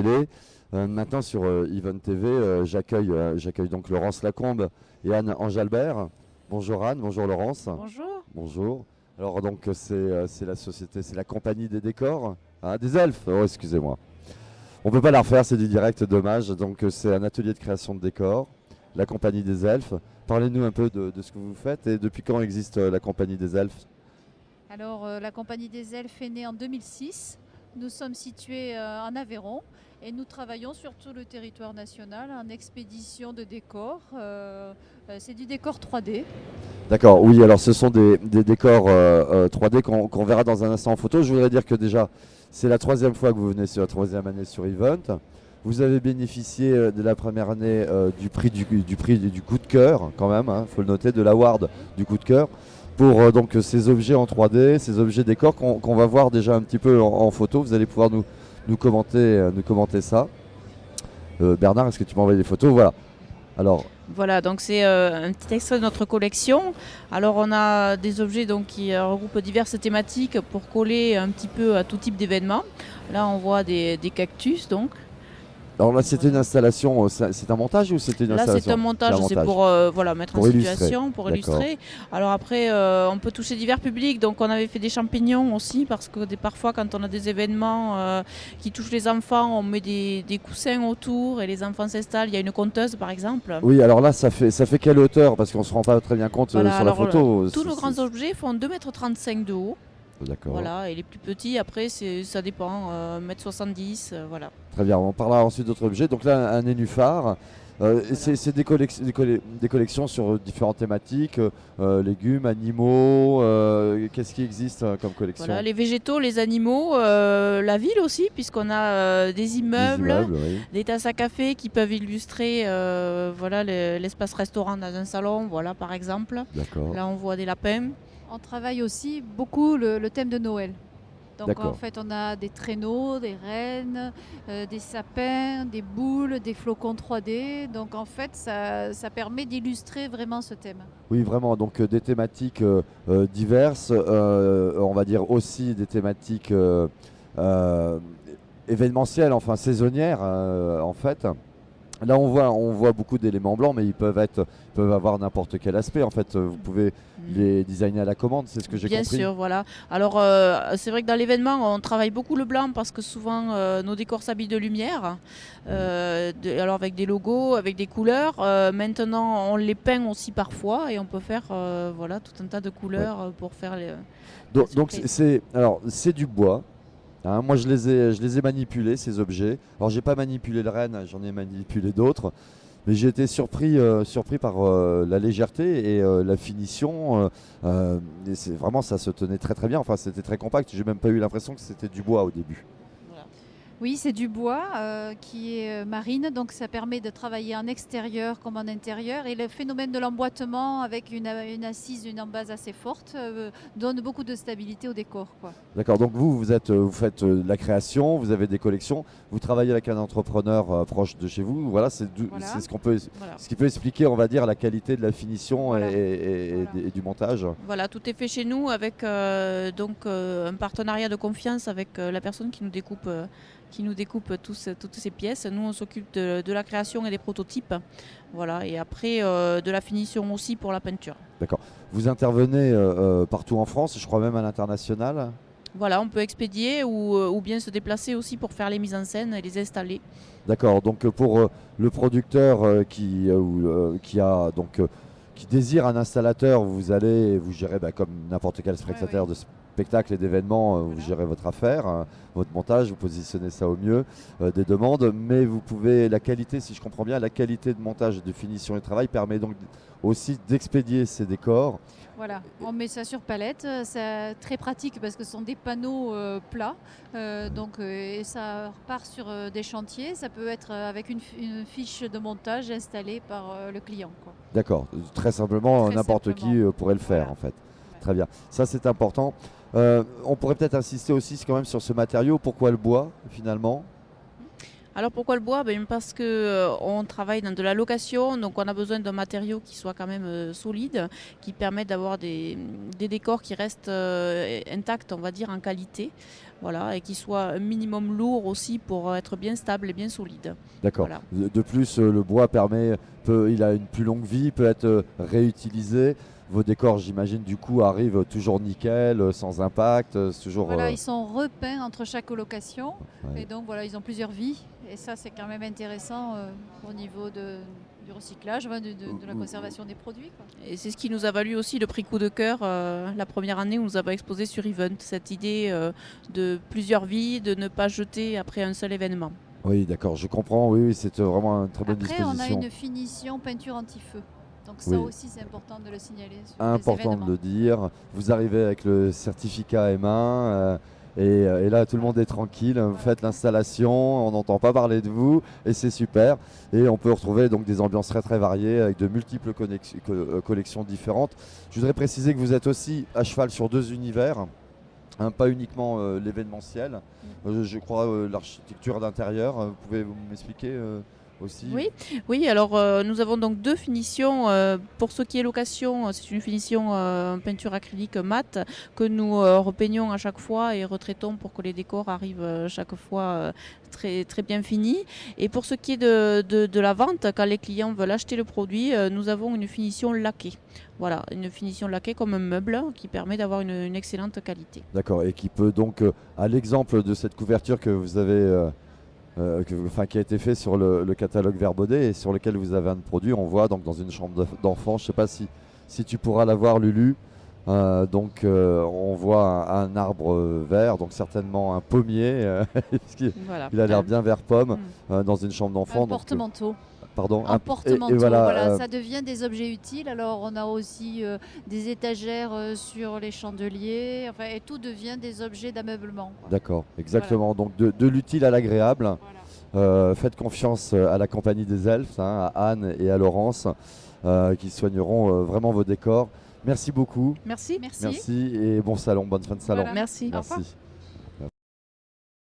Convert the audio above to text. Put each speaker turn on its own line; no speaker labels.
télé. Maintenant sur Yvonne TV, j'accueille donc Laurence Lacombe et Anne Angelbert. Bonjour Anne, bonjour Laurence.
Bonjour.
Bonjour. Alors donc c'est la société, c'est la compagnie des décors, hein, des elfes. Oh, excusez-moi. On peut pas la refaire, c'est du direct, dommage. Donc c'est un atelier de création de décors, la compagnie des elfes. Parlez-nous un peu de ce que vous faites et depuis quand existe la compagnie des elfes.
Alors, la Compagnie des Elfes est née en 2006. Nous sommes situés en Aveyron et nous travaillons sur tout le territoire national en expédition de décors. C'est du décor 3D.
D'accord, oui, alors ce sont des décors 3D qu'on verra dans un instant en photo. Je voudrais dire que déjà, c'est la troisième fois que vous venez sur la troisième année sur Event. Vous avez bénéficié de la première année du coup de cœur, quand même, il faut le noter, de l'award du coup de cœur, pour donc ces objets en 3D, ces objets décors qu'on va voir déjà un petit peu en photo. Vous allez pouvoir nous commenter ça. Bernard, est-ce que tu m'envoies des photos? Voilà. Alors,
Voilà, donc c'est un petit extrait de notre collection. Alors on a des objets donc, qui regroupent diverses thématiques pour coller un petit peu à tout type d'événement. Là on voit des cactus donc.
Alors là, c'était une installation, c'est un montage ou c'était une
Là, c'est
installation?
un montage, c'est pour voilà, mettre en
Pour illustrer.
situation, pour
D'accord.
illustrer. Alors après, on peut toucher divers publics. Donc, on avait fait des champignons aussi, parce que parfois, quand on a des événements qui touchent les enfants, on met des coussins autour et les enfants s'installent. Il y a une conteuse, par exemple.
Oui, alors là, ça fait quelle hauteur? Parce qu'on ne se rend pas très bien compte
Voilà,
sur la
alors,
photo.
tous nos grands objets font 2,35 m de haut.
D'accord.
Voilà, et les plus petits, après, ça dépend, 1,70 m, voilà.
Très bien, on parlera ensuite d'autres objets. Donc là, un nénuphar.
Voilà.
C'est des collections sur différentes thématiques, légumes, animaux. Qu'est-ce qui existe comme collection?
Voilà, les végétaux, les animaux, la ville aussi, puisqu'on a des immeubles,
Oui.
des tasses à café qui peuvent illustrer voilà, l'espace restaurant dans un salon, voilà, par exemple.
D'accord.
Là, on voit des lapins. On travaille aussi beaucoup le thème de Noël. Donc en
D'accord.
fait, on a des traîneaux, des rennes, des sapins, des boules, des flocons 3D. Donc en fait, ça permet d'illustrer vraiment ce thème.
Oui, vraiment. Donc des thématiques diverses. On va dire aussi des thématiques euh, événementielles, enfin saisonnières, en fait. Là, on voit beaucoup d'éléments blancs, mais ils peuvent avoir n'importe quel aspect. En fait, vous pouvez les designer à la commande, c'est ce que j'ai compris.
Bien sûr, voilà. Alors, c'est vrai que dans l'événement, on travaille beaucoup le blanc parce que souvent, nos décors s'habillent de lumière. Alors, avec des logos, avec des couleurs. Maintenant, on les peint aussi parfois et on peut faire voilà, tout un tas de couleurs pour faire les.
Donc c'est du bois. Hein. Moi, je les ai manipulés, ces objets. Alors, j'ai pas manipulé le renne, j'en ai manipulé d'autres. Mais j'ai été surpris par la légèreté et la finition. Et vraiment, ça se tenait très très bien. Enfin, c'était très compact. J'ai même pas eu l'impression que c'était du bois au début.
Voilà. Oui, c'est du bois qui est marine, donc ça permet de travailler en extérieur comme en intérieur. Et le phénomène de l'emboîtement avec une assise, une embase assez forte, donne beaucoup de stabilité au décor, quoi.
D'accord. Donc vous faites de la création, vous avez des collections, vous travaillez avec un entrepreneur proche de chez vous. Voilà,
Voilà.
c'est
Voilà.
ce qui peut expliquer, on va dire, la qualité de la finition
Voilà.
et du montage.
Voilà, tout est fait chez nous avec donc un partenariat de confiance avec la personne qui nous découpe toutes ces pièces. Nous, on s'occupe de la création et des prototypes. Voilà, et après de la finition aussi pour la peinture.
D'accord. Vous intervenez partout en France, je crois même à l'international.
Voilà, on peut expédier ou bien se déplacer aussi pour faire les mises en scène et les installer.
D'accord. Donc pour le producteur qui désire un installateur, vous gérez comme n'importe quel prestataire de spectacle et d'événements, vous gérez votre affaire, hein, votre montage, vous positionnez ça au mieux des demandes, mais vous pouvez, la qualité, si je comprends bien, la qualité de montage et de finition et de travail permet donc aussi d'expédier ces décors.
Voilà, on met ça sur palette, c'est très pratique parce que ce sont des panneaux plats, et ça repart sur des chantiers, ça peut être avec une fiche de montage installée par le client, quoi.
D'accord, très simplement,
Très
n'importe
simplement.
qui pourrait le faire
Voilà.
en fait. Très bien, ça c'est important. On pourrait peut-être insister aussi quand même sur ce matériau. Pourquoi le bois finalement?
Alors pourquoi le bois? Parce que on travaille dans de la location, donc on a besoin d'un matériau qui soit quand même solide, qui permette d'avoir des décors qui restent intacts, on va dire, en qualité. voilà, et qui soit un minimum lourd aussi pour être bien stable et bien solide.
D'accord.
Voilà.
De plus, le bois il a une plus longue vie, peut être réutilisé. Vos décors, j'imagine, du coup, arrivent toujours nickel, sans impact. C'est toujours.
Voilà, ils sont repeints entre chaque colocation.
Ouais.
Et donc voilà, ils ont plusieurs vies. Et ça, c'est quand même intéressant au niveau du recyclage, de la conservation des produits, quoi.
Et c'est ce qui nous a valu aussi le prix coup de cœur la première année où nous avons exposé sur Event, cette idée de plusieurs vies, de ne pas jeter après un seul événement.
Oui, d'accord, je comprends. Oui, oui, c'est vraiment une très bonne
Après, on a
disposition.
une finition peinture anti-feu. Donc ça
Oui.
aussi, c'est important de le signaler sur les
Important
événements.
de le dire. Vous arrivez avec le certificat M1 et là tout le monde est tranquille. Vous faites l'installation, on n'entend pas parler de vous et c'est super. Et on peut retrouver donc des ambiances très très variées avec de multiples collections différentes. Je voudrais préciser que vous êtes aussi à cheval sur 2 univers. Hein, pas uniquement l'événementiel, je crois l'architecture d'intérieur. Vous pouvez m'expliquer aussi?
Oui, alors nous avons donc 2 finitions. Pour ce qui est location, c'est une finition peinture acrylique mat que nous repeignons à chaque fois et retraitons pour que les décors arrivent chaque fois très, très bien finis. Et pour ce qui est de la vente, quand les clients veulent acheter le produit, nous avons une finition laquée. Voilà, une finition laquée comme un meuble qui permet d'avoir une excellente qualité.
D'accord, et qui peut donc, à l'exemple de cette couverture que vous avez, qui a été fait sur le catalogue Verbaudet et sur lequel vous avez un produit, on voit donc dans une chambre d'enfant, je ne sais pas si tu pourras la voir Lulu, on voit un arbre vert, donc certainement un pommier,
Voilà.
il a l'air bien vert pomme dans une chambre d'enfant.
Un porte-manteau.
Pardon,
Un porte-manteau,
et
voilà, ça devient des objets utiles. Alors on a aussi des étagères sur les chandeliers, enfin, et tout devient des objets d'ameublement, quoi.
D'accord, exactement. Donc de l'utile à l'agréable.
Voilà.
Faites confiance à la compagnie des Elfes, hein, à Anne et à Laurence, qui soigneront vraiment vos décors. Merci beaucoup.
Merci.
Merci.
Merci et bon salon, bonne fin de salon.
Voilà.
Merci.
Au revoir.
Merci.